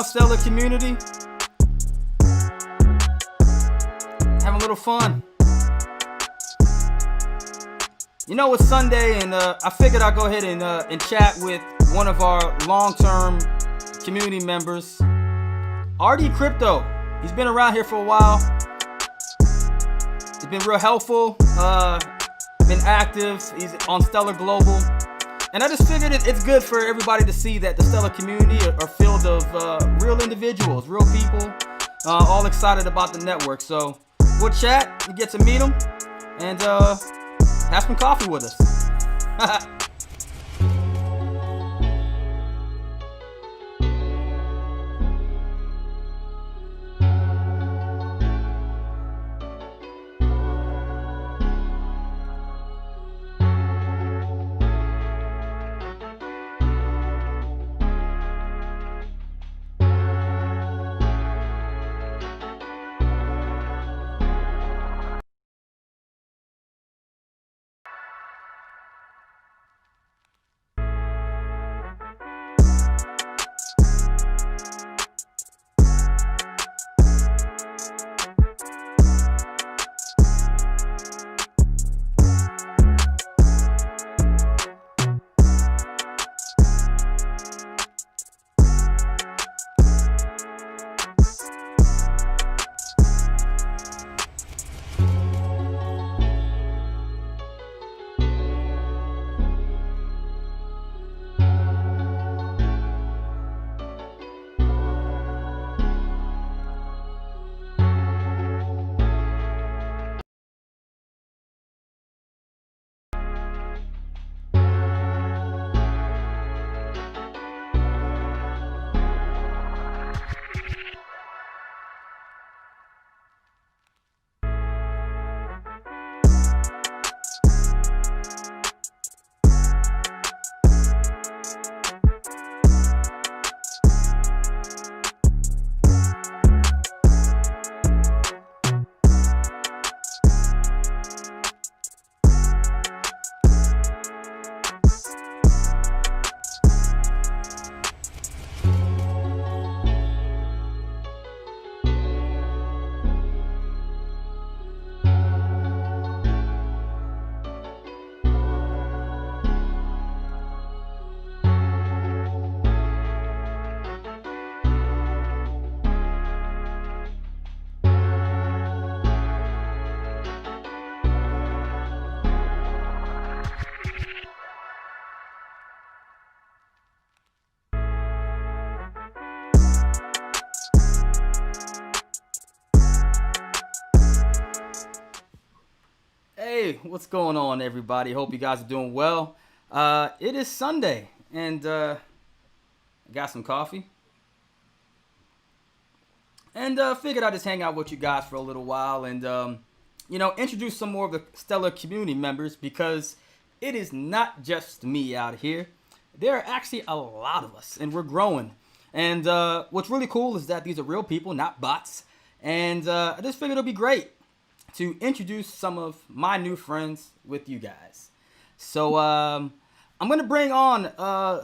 on, Stellar community? Having a little fun. You know, it's Sunday, and I figured I'd go ahead and chat with one of our long-term community members, RdCrypto. He's been around here for a while. He's been real helpful, been active. He's on Stellar Global. And I just figured it's good for everybody to see that the Stellar community are filled of real individuals, real people, all excited about the network. So we'll chat, you get to meet them, and have some coffee with us. Hey, what's going on, everybody? Hope you guys are doing well. It is Sunday, and I got some coffee. And figured I'd just hang out with you guys for a little while and, introduce some more of the Stellar community members, because it is not just me out here. There are actually a lot of us, and we're growing. And what's really cool is that these are real people, not bots. And I just figured it'll be great to introduce some of my new friends with you guys. So I'm going to bring on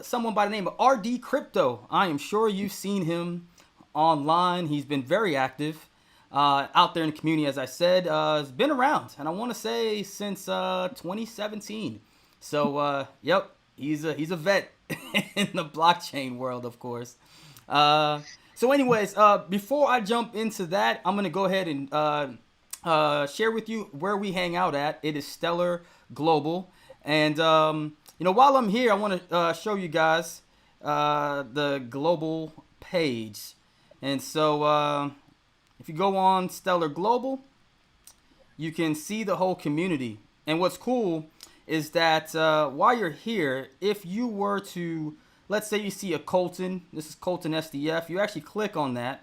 someone by the name of RdCrypto. I am sure you've seen him online. He's been very active out there in the community, as I said. He's been around, and I want to say since 2017. So, yep, he's a vet in the blockchain world, of course. So anyways, before I jump into that, I'm going to go ahead and share with you where we hang out at. It is Stellar Global. And, while I'm here, I want to show you guys the global page. And so if you go on Stellar Global, you can see the whole community. And what's cool is that while you're here, if you were to, let's say you see a Colton, this is Colton SDF, you actually click on that,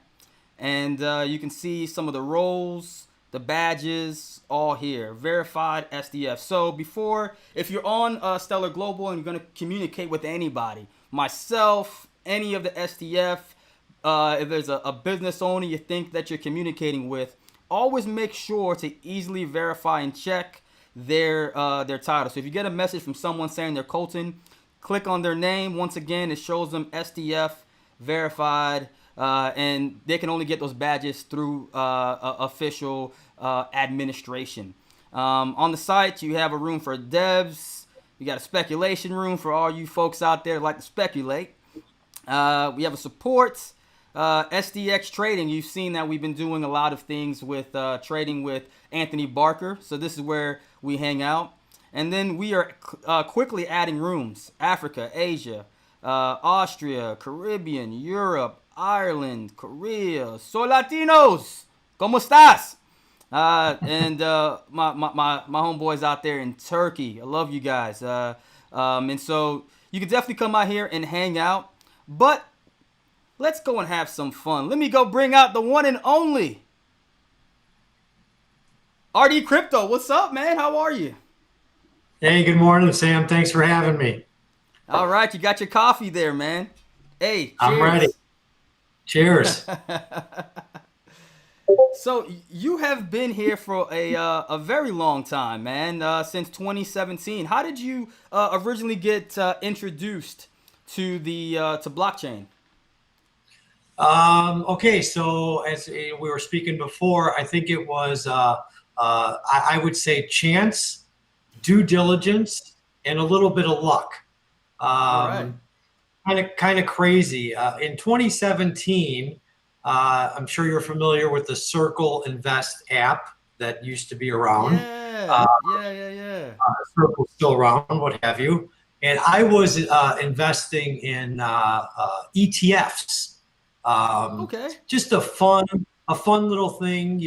and you can see some of the roles, the badges, all here, verified SDF. So before, if you're on Stellar Global and you're going to communicate with anybody, myself, any of the SDF, if there's a business owner you think that you're communicating with, always make sure to easily verify and check their title. So if you get a message from someone saying they're Colton, click on their name. Once again, it shows them SDF verified and they can only get those badges through official administration. On the site, you have a room for devs. You got a speculation room for all you folks out there that like to speculate. We have a support. SDX trading. You've seen that we've been doing a lot of things with trading with Anthony Barker. So this is where we hang out. And then we are quickly adding rooms. Africa, Asia, Austria, Caribbean, Europe, Ireland, Korea. Soy Latinos. ¿Cómo estás? And my homeboys out there in Turkey. I love you guys. And so you can definitely come out here and hang out. But let's go and have some fun. Let me go bring out the one and only RdCrypto. What's up, man? How are you? Hey, good morning, Sam. Thanks for having me. All right, you got your coffee there, man. Hey, I'm ready. cheers. Cheers. So you have been here for a very long time, man, since 2017. How did you originally get introduced to the to blockchain? Okay, so as we were speaking before, I think it was, I would say, chance, due diligence, and a little bit of luck. All right. Um, kind of crazy. In 2017, I'm sure you're familiar with the Circle Invest app that used to be around. Yeah, Uh, yeah. Circle's still around, what have you. And I was investing in ETFs. Okay. Just a fun little thing,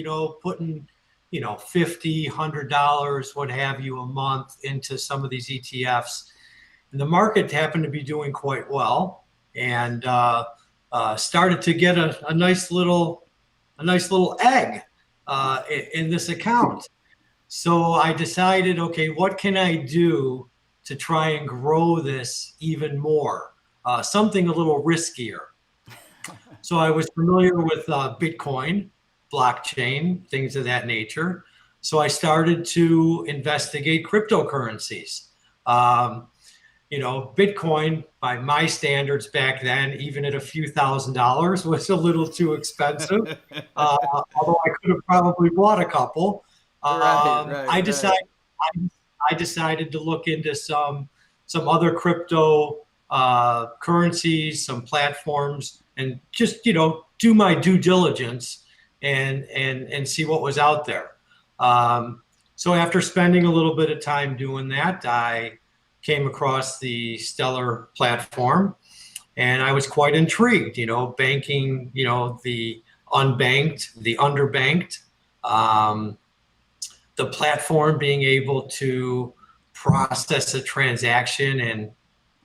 putting, 50, $100, what have you, a month into some of these ETFs. And the market happened to be doing quite well, and started to get a nice little egg in this account. So I decided, okay, what can I do to try and grow this even more? Something a little riskier. So I was familiar with Bitcoin, blockchain, things of that nature. So I started to investigate cryptocurrencies. Um, Bitcoin, by my standards back then, even at a few $1,000s, was a little too expensive. Although I could have probably bought a couple. Right, Um, right, I right. decided I decided to look into some other crypto currencies, some platforms, and just do my due diligence and see what was out there. So after spending a little bit of time doing that, I came across the Stellar platform, and I was quite intrigued. Banking, the unbanked, the underbanked. Um, the platform being able to process a transaction in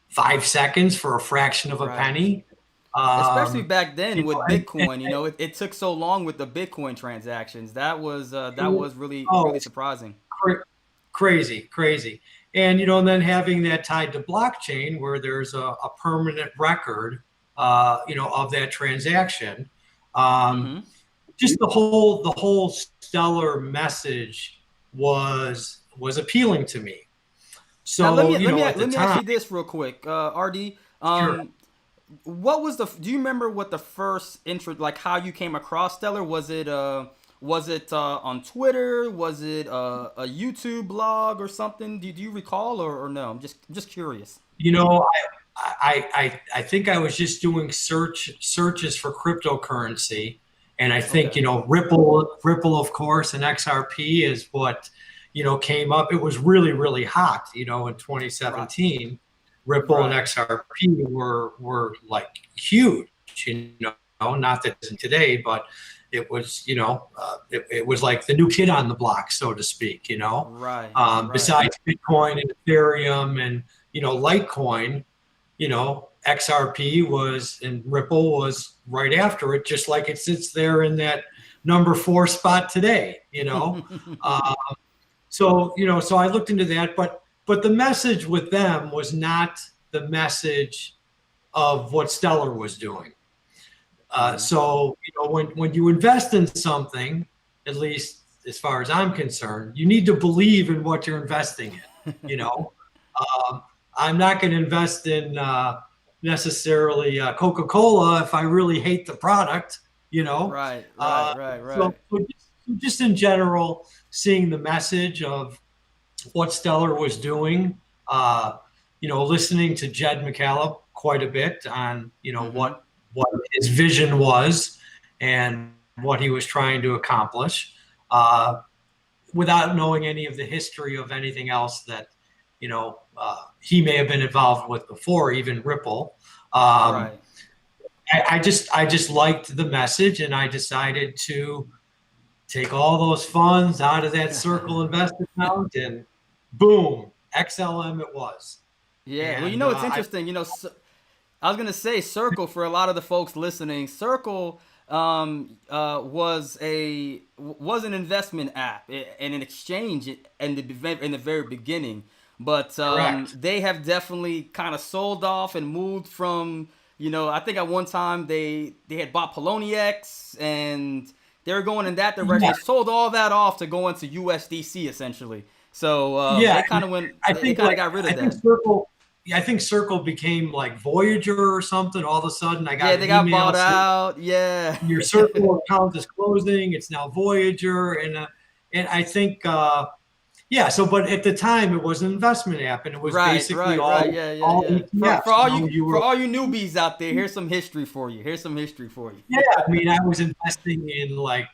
5 seconds for a fraction of a Right. penny. Especially Um, back you then know, with and, Bitcoin, it took so long with the Bitcoin transactions. That and, was really oh, surprising. crazy, crazy. And, and then having that tied to blockchain where there's a permanent record, of that transaction. Um, Mm-hmm. just the whole stellar message was appealing to me. Now So, at the let me ask time, you this real quick, RD. sure. What was the? Do you remember what the first intro, like how you came across Stellar? Was it on Twitter? Was it a YouTube blog or something? Do you recall or no? I'm just curious. You know, I think I was just doing searches for cryptocurrency, and I think Okay. Ripple of course, and XRP is what came up. It was really really hot, in Right. 2017. Ripple and Right. XRP were like huge, not that it isn't today, but it was it was like the new kid on the block, so to speak. Right. Right. Besides Bitcoin and Ethereum and Litecoin, XRP was and Ripple was right after it, just like it sits there in that number 4 spot today. Uh, so I looked into that, but the message with them was not the message of what Stellar was doing. Mm-hmm. So when you invest in something, at least as far as I'm concerned, you need to believe in what you're investing in. You know, um, I'm not going to invest in necessarily Coca-Cola if I really hate the product, you know. Right, right, Uh, right, so, right. so just in general, seeing the message of what Stellar was doing, uh, listening to Jed McCallum quite a bit on, Mm-hmm. what his vision was and what he was trying to accomplish, uh, without knowing any of the history of anything else that, he may have been involved with before, even Ripple. Um, Right. I just liked the message, and I decided to take all those funds out of that Circle Invest account, and boom, XLM it was. Yeah. Well, And it's interesting. I was gonna say Circle for a lot of the folks listening. Circle was an investment app and an exchange in the very beginning, but correct. they have definitely kind of sold off and moved from. I think at one time they had bought Poloniex and they were going in that direction. Yeah, They sold all that off to go into USDC essentially. So yeah. they kind of went. I They think kind of like got rid I of think that. Circle. Yeah, I think Circle became like Voyager or something. All of a sudden, I Yeah, got they an got email bought saying out. Yeah. your Circle account is closing. It's now Voyager, and I think yeah. So, but at the time, it was an investment app, and it was Right, basically right, right. Yeah, yeah, all yeah. For ETFs. for all You for were. all you newbies out there, here's some history for you. Here's some history for Yeah, you. I mean, I was investing in like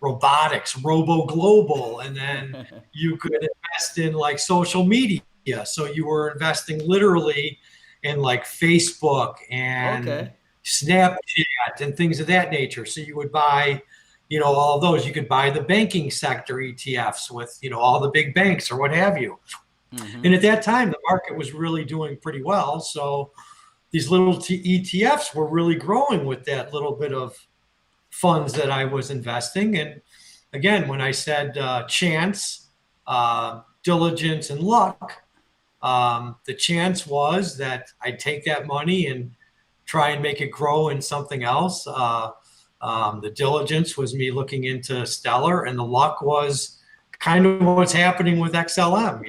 robotics, Robo Global, and then you could invest in like social media. So you were investing literally in like Facebook and Okay. Snapchat and things of that nature. So you would buy, all of those. You could buy the banking sector ETFs with, all the big banks or what have you. Mm-hmm. And at that time, the market was really doing pretty well. So these little ETFs were really growing with that little bit of funds that I was investing. And again, when I said chance, diligence, and luck, the chance was that I'd take that money and try and make it grow in something else. The diligence was me looking into Stellar, and the luck was kind of what's happening with XLM.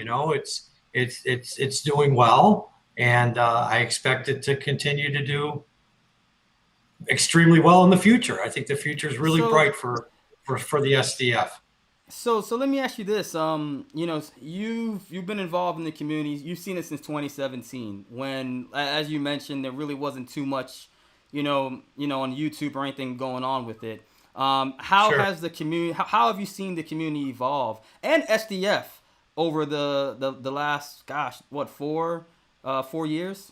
It's doing well, and I expect it to continue to do extremely well in the future. I think the future is really So bright for the SDF. so let me ask you this. You've been involved in the community. You've seen it since 2017, when, as you mentioned, there really wasn't too much, on YouTube or anything going on with it. How Sure. has the community? How have you seen the community evolve and SDF over the last, gosh, what, 4 years,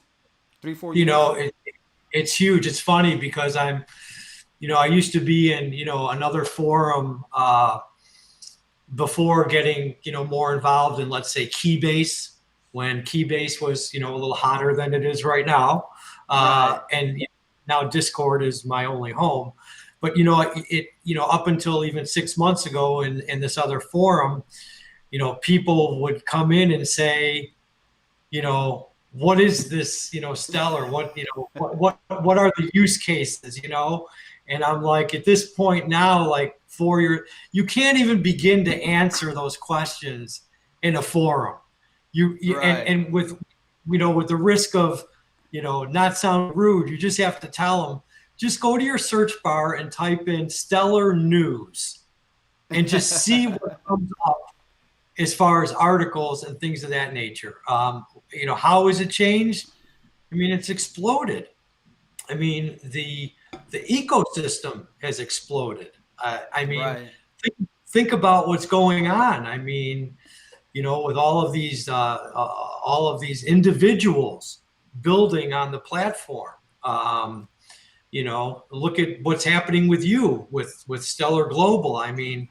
3 4 years? It's huge. It's funny because I used to be in, another forum before getting, more involved in, let's say, Keybase, when Keybase was, a little hotter than it is right now. Right. And now Discord is my only home. But, up until even 6 months ago in this other forum, people would come in and say, what is this, Stellar? What are the use cases, And I'm like, at this point now, like you can't even begin to answer those questions in a forum. Right. And with the risk of, not sound rude, you just have to tell them, just go to your search bar and type in Stellar News and just see what comes up as far as articles and things of that nature. How has it changed? I mean, it's exploded. I mean, the ecosystem has exploded. I mean, Right. think about what's going on. I mean, with all of these individuals building on the platform. Look at what's happening with you with Stellar Global. I mean,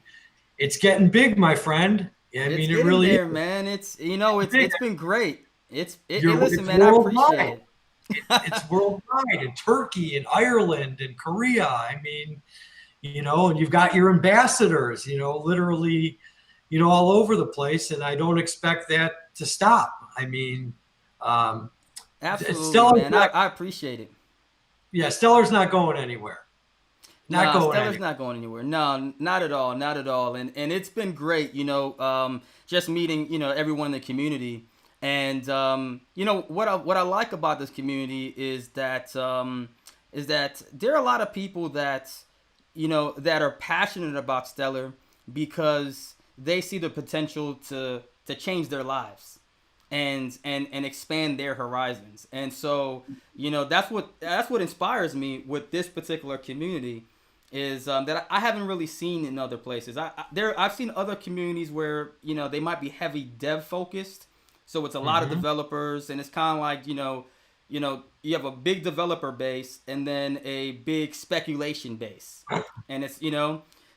it's getting big, my friend. I It's mean, it getting really there, is man. It's big. it's been great. Listen, It's man, I appreciate worldwide. it. It's worldwide in Turkey and Ireland and Korea. I mean, and you've got your ambassadors, literally, all over the place. And I don't expect that to stop. I mean, um, Absolutely, Stellar's man. I, not, I appreciate it. yeah, Stellar's not going anywhere. Not Nah, going Stellar's anywhere. not going anywhere. No, not at all, not at all. And it's been great, just meeting, everyone in the community. And you know what I like about this community is that there are a lot of people that you know that are passionate about Stellar because they see the potential to change their lives and expand their horizons. And so, you know, that's what inspires me with this particular community is that I haven't really seen in other places. I've seen other communities where you know they might be heavy dev focused, so it's a lot of Hmm. developers, and it's kind of like you have a big developer base and then a big speculation base, and it's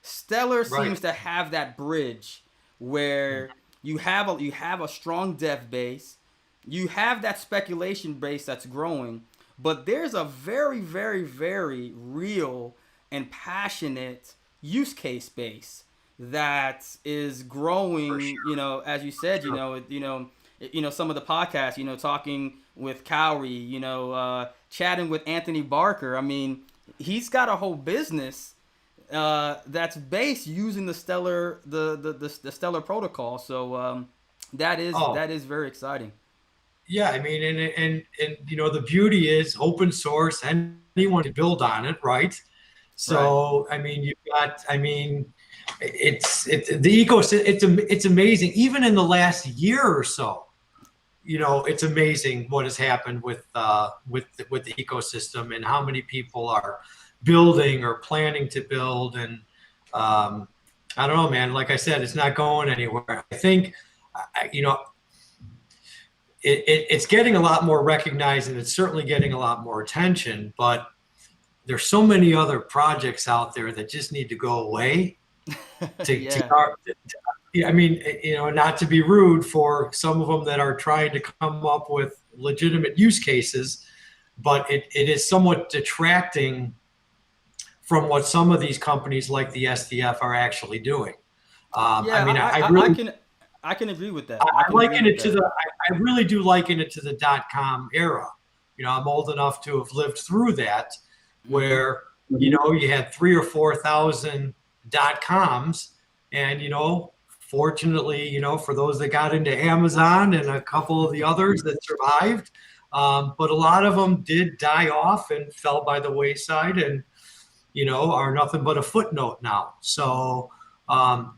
Stellar Right. seems to have that bridge where you have a strong dev base, you have that speculation base that's growing, but there's a very very real and passionate use case base that is For growing. You sure. know, as you said, Sure. some of the podcasts, talking with Cowrie, chatting with Anthony Barker. I mean, he's got a whole business that's based using the the Stellar protocol. So Oh, that is very exciting. yeah. I mean, and the beauty is open source. Anyone can build on it, right? Right. So, I mean, you've got. I mean, it's the ecosystem. It's amazing. Even in the last year or so, it's amazing what has happened with the ecosystem and how many people are building or planning to build. And um, I don't know, man. Like I said, it's not going anywhere. I think, I- you know, it's getting a lot more recognized and it's certainly getting a lot more attention. But there's so many other projects out there that just need to go away to Yeah. yeah, I mean, not to be rude for some of them that are trying to come up with legitimate use cases, but it is somewhat detracting from what some of these companies like the SDF are actually doing. I Yeah. mean, I I really, can I can agree with I that. I can agree liken with it to that. I really do liken it to the .com era. I'm old enough to have lived through that, Mm-hmm. where you had 3 or 4 thousand .coms, and fortunately, for those that got into Amazon and a couple of the others that survived, but a lot of them did die off and fell by the wayside, and are nothing but a footnote now. So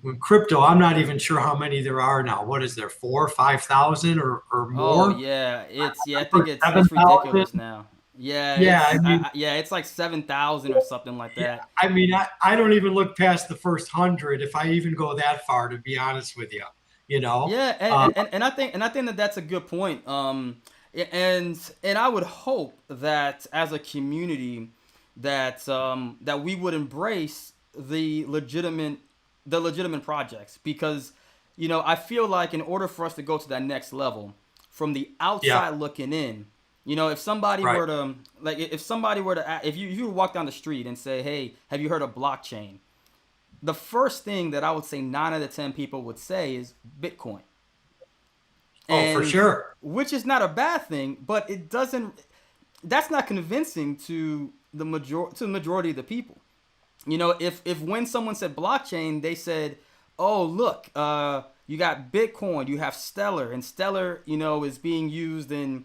with crypto, I'm not even sure how many there are now. What is there, 4 or 5 thousand or Oh more? yeah, I think Or it's ridiculous 7,000? now. Yeah, Yeah, I mean, yeah, it's like 7,000 or something like yeah, that. I mean, I don't even look past the first 100 if I even go that far, to be honest with you. You know, Yeah, um, and I think that that's a good point. And I would hope that as a community that we would embrace the legitimate projects because I feel like in order for us to go to that next level from the yeah, outside looking in, if somebody right. were to if somebody were to if you walk down the street and say, "Hey, have you heard of blockchain?" The first thing that I would say 9 out of 10 people would say is Bitcoin, Oh, for and sure. which is not a bad thing, but it doesn't. That's not convincing to the majority of the people. If when someone said blockchain, they said, "Oh, look, you got Bitcoin, you have Stellar, and Stellar, is being used in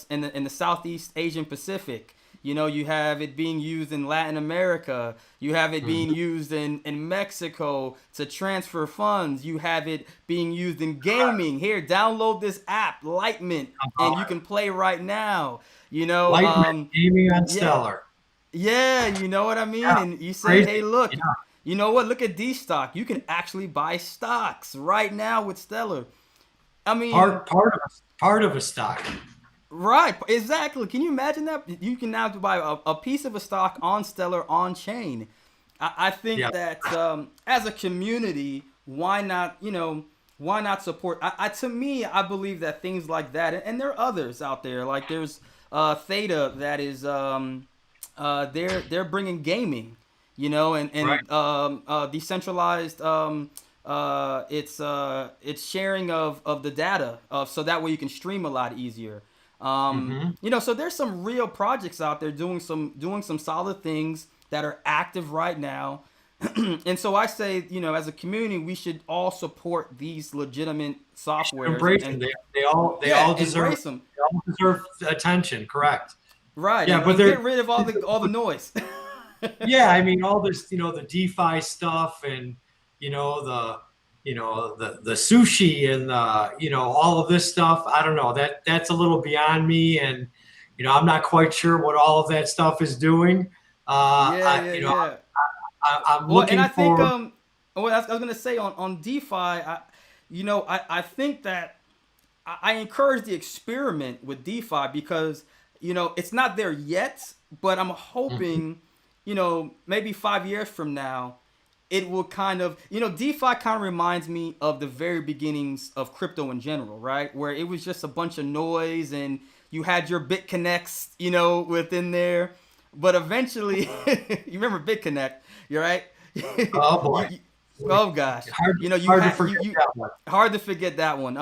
in the Southeast Asian Pacific. You have it being used in Latin America. You have it being Mhm. used in Mexico to transfer funds. You have it being used in gaming. Here, download this app, Lightment, and you can play right now. You know, Lightman gaming on yeah, Stellar. yeah, you know what I mean? Yeah, And you say, hey, crazy. look, Yeah, you know what? Look at D stock. You can actually buy stocks right now with Stellar. I mean, part of a stock. right, exactly. Can you imagine that? You can now buy a piece of a stock on Stellar on chain. I think Yeah. that as a community, why not support? To me, I believe that things like that, and there are others out there. Like there's Theta that is they're bringing gaming, Right. and decentralized it's sharing of the data so that way you can stream a lot easier. Hmm. So there's some real projects out there doing some solid things that are active right now. And so I say, as a community, we should all support these legitimate softwares Embrace them. and They yeah, all deserve embrace them. attention. Correct. Right, Yeah, but and they're get rid of all the noise. yeah. I mean, all this, the DeFi stuff, and the sushi, and all of this stuff. I don't know, that's a little beyond me, and I'm not quite sure what all of that stuff is doing. Yeah, yeah, yeah. I'm Well, and looking I think for. well, I was gonna say on DeFi, I think that I encourage the experiment with DeFi because it's not there yet, but I'm hoping maybe 5 years from now it will kind of DeFi kind of reminds me of the very beginnings of crypto in general, right? Where it was just a bunch of noise and you had your BitConnects within there, but eventually you remember BitConnect, you're right. Oh boy. Oh gosh, Hard, you hard to had forget that one. hard to forget that one.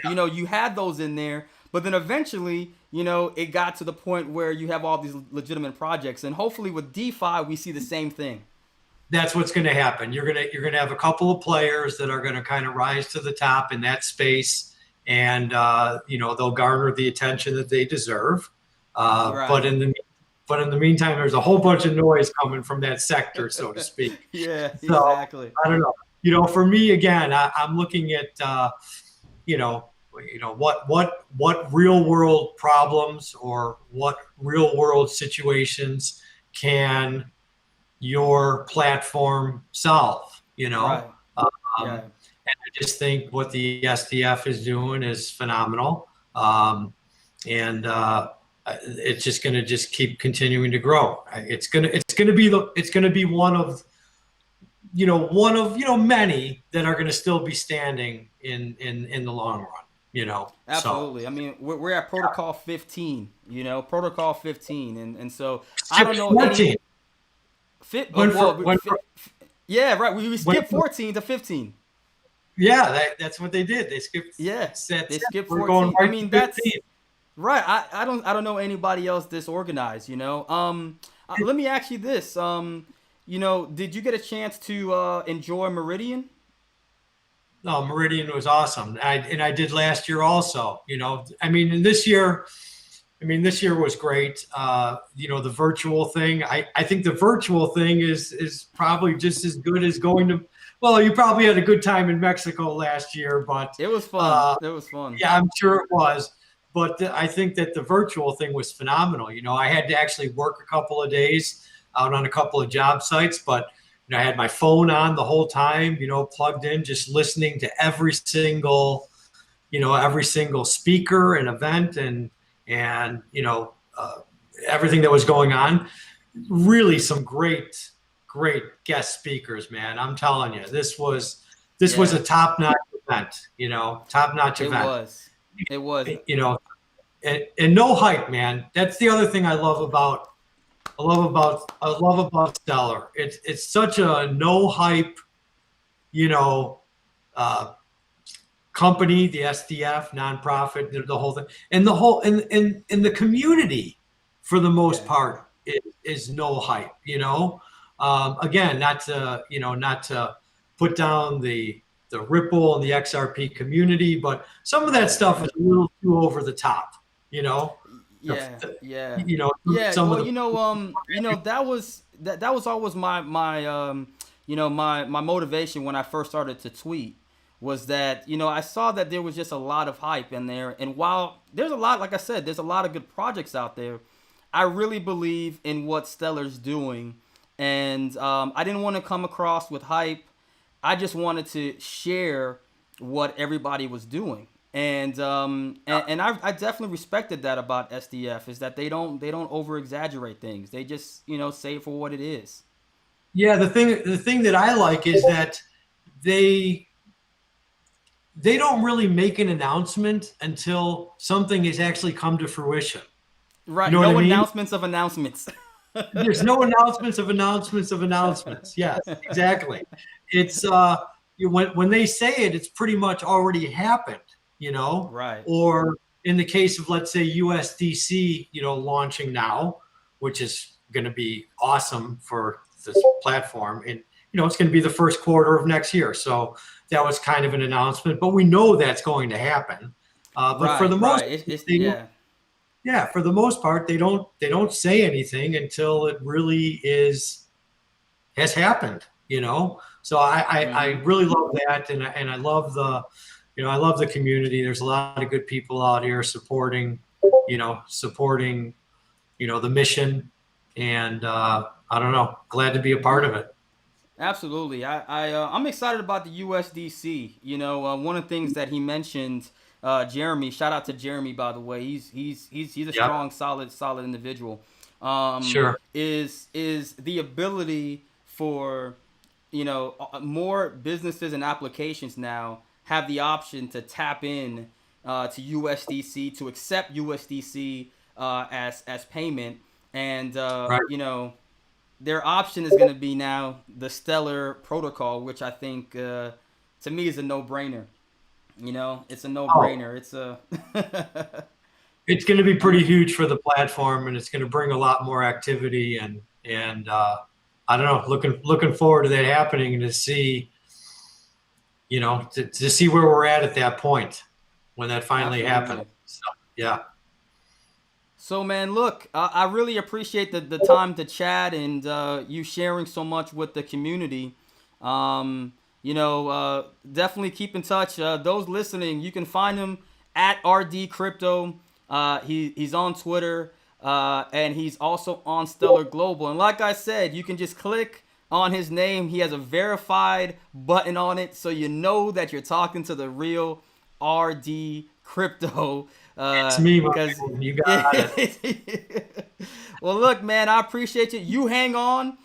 You had those in there, but then eventually, it got to the point where you have all these legitimate projects, and hopefully with DeFi, we see the same thing. That's what's going to happen. You're going to have a couple of players that are going to kind of rise to the top in that space, and they'll garner the attention that they deserve. Uh, but Right. in the but in the meantime, there's a whole bunch of noise coming from that sector, so to speak. Yeah, So exactly. I don't know. For me, again, I'm looking at you know what real world problems or what real world situations can your platform solve. Right. Um, Yeah. and I just think what the SDF is doing is phenomenal. And it's just going to just keep continuing to grow. It's going to be one of many that are going to still be standing in the long run. So Absolutely. I mean, we're at Protocol 15. Protocol 15, and so I don't know any 14 fit. when for Well, when for, yeah, right. We when skipped 14 to 15. yeah, that's what they did. They skipped. Yeah, That's they it. skipped We're going 14. I right to mean, that's 15. right. I don't know anybody else disorganized. Let me ask you this. Did you get a chance to enjoy Meridian? No, Meridian was awesome. I did last year also. I mean, and this year. I mean, this year was great. The virtual thing. I think the virtual thing is probably just as good as going to. Well, you probably had a good time in Mexico last year, but It was fun. uh, It was fun. yeah, I'm sure it was. But I think that the virtual thing was phenomenal. I had to actually work a couple of days out on a couple of job sites, but I had my phone on the whole time. Plugged in, just listening to every single speaker and event, and everything that was going on. Really, some great guest speakers, man. I'm telling you, this was a Yeah, top-notch event. Top-notch it event. was. It was. You know, and no hype, man. That's the other thing I love about Stellar. It's such a no hype, you know, uh, company, the SDF nonprofit, the whole thing, and the whole and the community, for the most Yeah. part, is no hype. Again, not to put down the Ripple and the XRP community, but some of that Right. stuff is a little too over the top. You know, the, Yeah. the, Yeah. you know Yeah. some of Well, the that was always my motivation when I first started to tweet was that I saw that there was just a lot of hype in there, and while there's a lot, like I said, there's a lot of good projects out there. I really believe in what Stellar's doing, and I didn't want to come across with hype. I just wanted to share what everybody was doing, and I definitely respected that about SDF is that they don't over exaggerate things. They just say it for what it is. yeah, the thing that I like is that they they don't really make an announcement until something has actually come to fruition. You Right? know what I No mean? announcements of announcements. There's no announcements of announcements of announcements. Yes, exactly. It's when they say it, it's pretty much already happened. Right. Or in the case of, let's say, USDC, launching now, which is going to be awesome for this platform it's going to be the first quarter of next year. So that was kind of an announcement, but we know that's going to happen. But for the Right, most, right. It's they don't, yeah. yeah, for the most part, they don't say anything until it really has happened. So I Hmm. really love that, and I love I love the community. There's a lot of good people out here supporting the mission, and I don't know, glad to be a part of it. Absolutely. I'm excited about the USDC. One of the things that he mentioned, Jeremy. Shout out to Jeremy, by the way. He's a Yep, strong, solid individual. sure. Is the ability for more businesses and applications now have the option to tap in to USDC, to accept USDC as payment, and Right. their option is going to be now the Stellar protocol, which I think to me is a no-brainer. It's a Oh, no-brainer. It's a it's going to be I'm pretty huge for the platform, and it's going to bring a lot more activity, and I don't know, looking forward to that happening and to see to see where we're at that point when that finally happens. absolutely. So, yeah. So, man, look, I really appreciate the time to chat and you sharing so much with the community. Definitely keep in touch. Those listening, you can find him at RdCrypto. He's on Twitter, and he's also on Stellar Global. And like I said, you can just click on his name. He has a verified button on it, so you know that you're talking to the real RD Crypto. It's me, my Because man. You got it. well, look, man, I appreciate you. You hang on.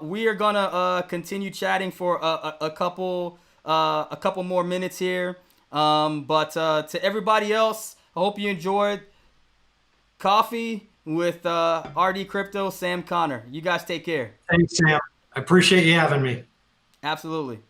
We are gonna continue chatting for a couple more minutes here. But to everybody else, I hope you enjoyed coffee with RD Crypto, Sam Connor. You guys take care. Thanks, Sam. I appreciate you having me. Absolutely.